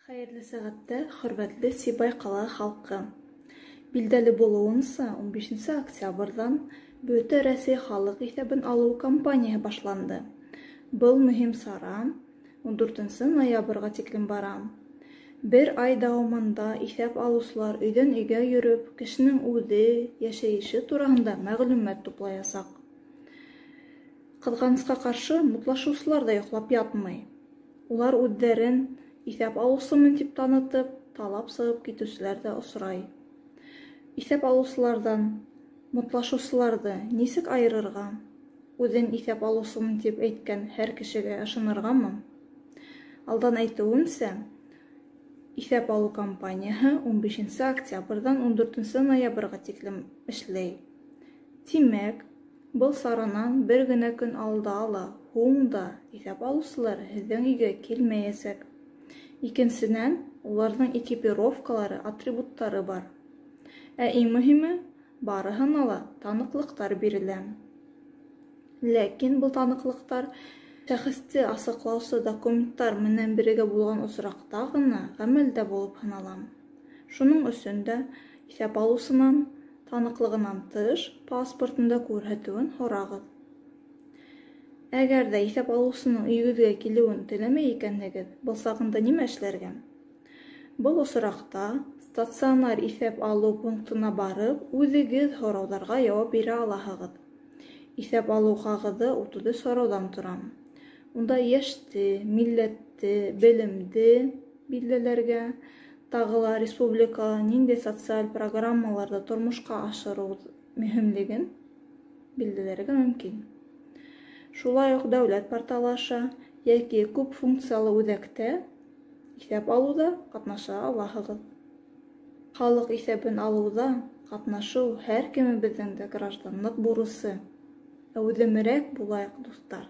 Хәерле сәгатьтә, хөрмәтле Сибай кала халкы. Билдәле булуынса, 15 октябрьдан Бөтә Рәсәй халык исәбен алу кампанияһы башланды. Был мөһим сара 14 ноябрьгә тиклем бара. Бер ай дәвамында исәп алучылар өйдән өйгә йөреп, кешенең үзе, яшәеше турында мәгълүмат туплаячак. Кызганычка каршы, мутлашучылар да йоклап ятмый. Улар үзләрен исәп алучымын дип танытып, талап сыгып китүчеләр дә осрай. Исәп алучылардан мутлашучыларны ничек айырырга? Үзен исәп алучымын дип әйткән һәр кешегә ышаныргамы? Алдан әйтүемчә, исәп алу кампанияһы 15 октябрьдан 14 ноябрьгә тиклем эшләй. Тимәк, был саранан бер генә көн алда һуңда исәп алучылар һездән өйгә килмәячәк. Икенчедән, уларның экипировкалары, атрибуттары бар. Ә иң мөһиме, барыһына ла таныклыктар бирелә. Ләкин был таныклыктар шәхесте асыклаучы документтар менән бергә булган очракта гына гамәлдә булып һанала. Шуның өчен дә исәп алучының таныклыгынан тыш паспортында күрһәтүен һорагыз. Әгәр дә исәп алучының өйгезгә килүен теләмәй икәнсегез, был сагында нимә эшләргә? Был очракта стационар исәп алу пунктына барып, үзегез һорауҙарға яуап бирә алаһығыҙ. Исәп алыу ҡағыҙы 33 һорауҙан тора. Унда йәште, милләтте, белемде билдәләргә, тағы ла республикала ниндәй социаль программаларҙы тормошҡа ашырыу мөһимлеген билдәләргә мөмкин. Шулай уҡ дәүләт порталы аша йәки күп функциялы үҙәктә исәп алыуҙа ҡатнаша алаһығыҙ. Халыҡ исәбен алыуҙа ҡатнашыу һәр кемебеҙҙең дә гражданлыҡ бурысы. Әүҙемерәк булайыҡ, дуҫтар.